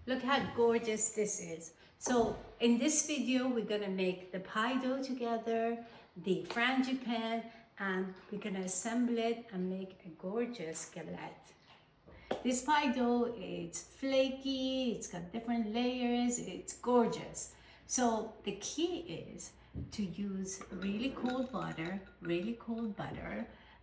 Look how gorgeous this is. So in this video, we're gonna make the pie dough together, the Frangipane, and we're gonna assemble it and make a gorgeous galette. This pie dough, it's flaky, it's got different layers, it's gorgeous. So the key is to use really cold butter,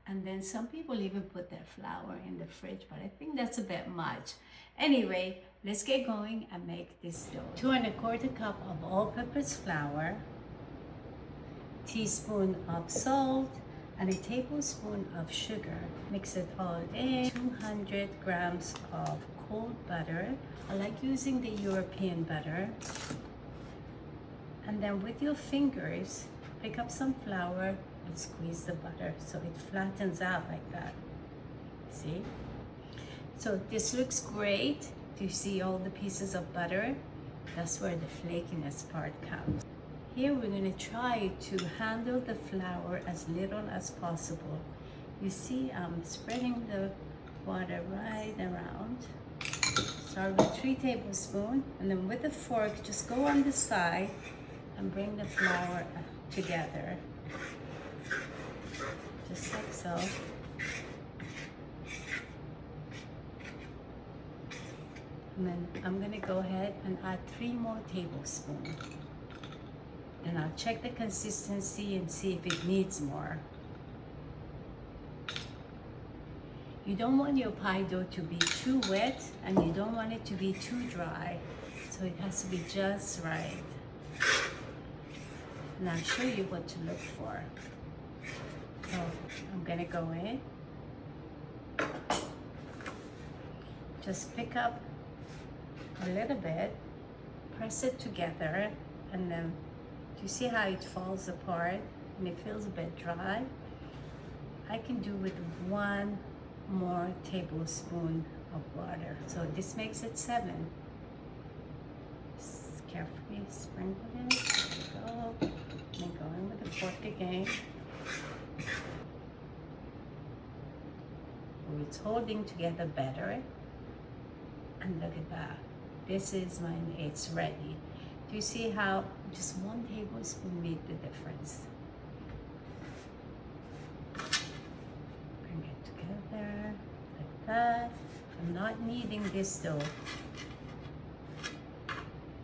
and then some people even put their flour in the fridge, but I think that's a bit much. Anyway, let's get going and make this dough. 2 1/4 cup of all-purpose flour, teaspoon of salt, and a tablespoon of sugar. Mix it all in. 200 grams of cold butter. I like using the European butter. And then with your fingers, pick up some flour and squeeze the butter so it flattens out like that. See? So this looks great. Do you see all the pieces of butter? That's where the flakiness part comes. Here we're going to try to handle the flour as little as possible. You see I'm spreading the water right around. Start with 3 tablespoons, and then with the fork just go on the side and bring the flour together. Just like so. And then I'm going to go ahead and add 3 more tablespoons. And I'll check the consistency and see if it needs more. You don't want your pie dough to be too wet, and you don't want it to be too dry. So it has to be just right. And I'll show you what to look for. So I'm gonna go in. Just pick up a little bit, press it together, and then do you see how it falls apart and it feels a bit dry? I can do with 1 more tablespoon of water. So this makes it 7. Just carefully sprinkle it. There we go. And go in with the fork again. Oh, it's holding together better. And look at that. This is when it's ready. Do you see how just 1 tablespoon made the difference? Bring it together like that. I'm not kneading this dough.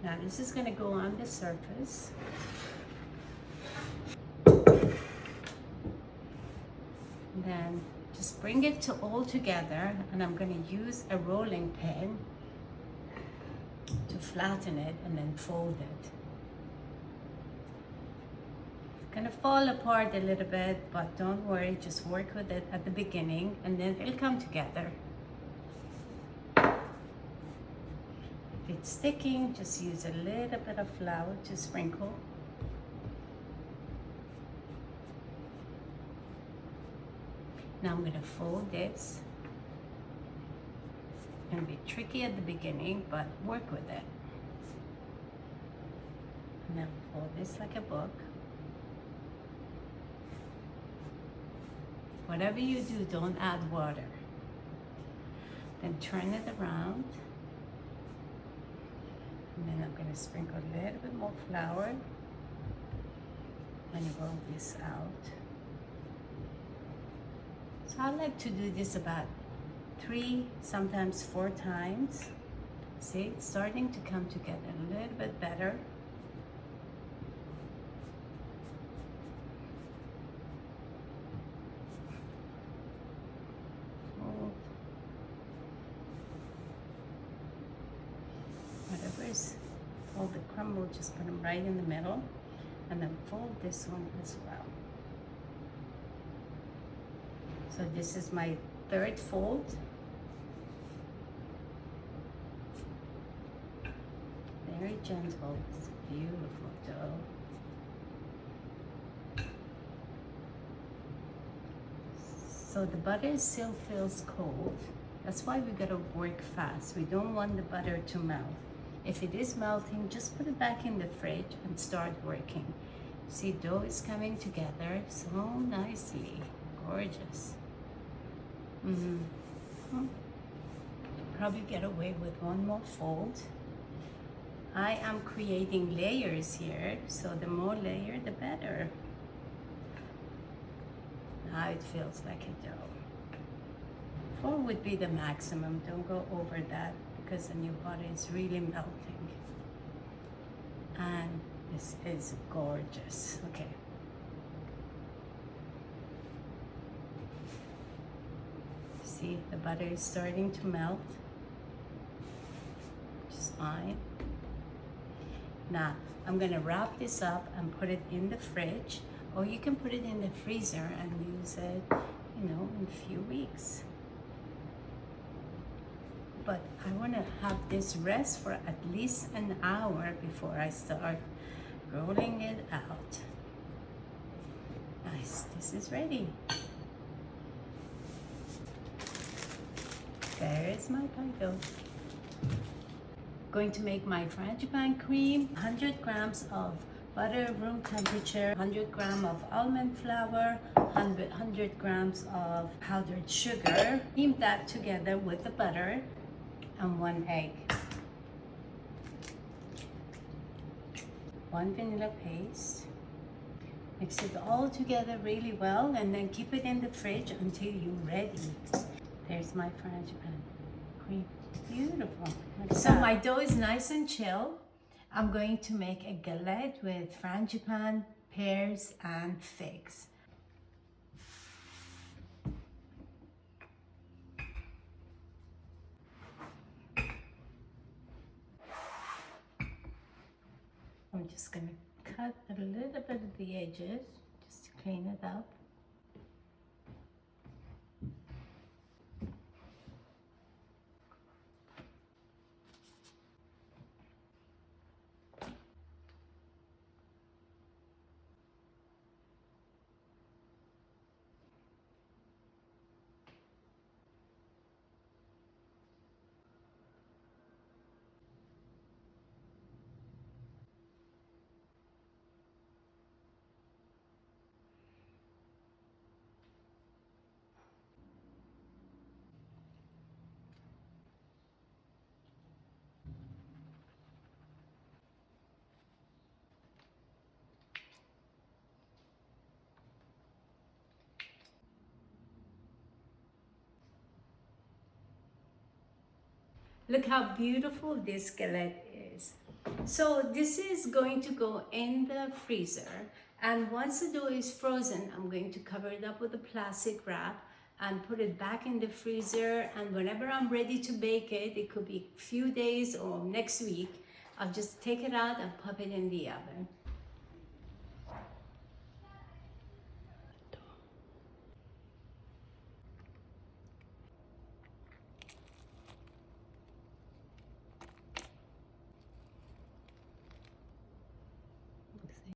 Now this is going to go on the surface. And then just bring it to all together, and I'm going to use a rolling pin to flatten it and then fold it. It's gonna fall apart a little bit, but don't worry, just work with it at the beginning and then it'll come together. If it's sticking, just use a little bit of flour to sprinkle. Now I'm gonna fold this. It's going to be tricky at the beginning, but work with it. And then fold this like a book. Whatever you do, don't add water. Then turn it around. And then I'm going to sprinkle a little bit more flour and roll this out. So I like to do this about 3, sometimes 4 times. See, it's starting to come together a little bit better. Fold. Whatever's all the crumble, just put them right in the middle, and then fold this one as well. So this is my 3rd fold. Very gentle. It's beautiful dough. So the butter still feels cold. That's why we gotta work fast. We don't want the butter to melt. If it is melting, just put it back in the fridge and start working. See, dough is coming together so nicely. Gorgeous. Probably get away with 1 more fold. I am creating layers here, so the more layer, the better. Now it feels like a dough. 4 would be the maximum. Don't go over that because then your butter is really melting. And this is gorgeous. Okay. See, the butter is starting to melt. Just fine. Now, I'm gonna wrap this up and put it in the fridge, or you can put it in the freezer and use it, you know, in a few weeks. But I wanna have this rest for at least an hour before I start rolling it out. Nice, this is ready. There is my pie dough. Going to make my Frangipane cream. 100 grams of butter, room temperature, 100 grams of almond flour, 100 grams of powdered sugar. Steam that together with the butter and 1 egg. 1 vanilla paste. Mix it all together really well and then keep it in the fridge until you're ready. There's my Frangipane cream. Beautiful. So my dough is nice and chill. I'm going to make a galette with Frangipane, pears, and figs. I'm just going to cut a little bit of the edges just to clean it up. Look how beautiful this galette is. So this is going to go in the freezer, and once the dough is frozen, I'm going to cover it up with a plastic wrap and put it back in the freezer, and whenever I'm ready to bake it, it could be a few days or next week, I'll just take it out and pop it in the oven.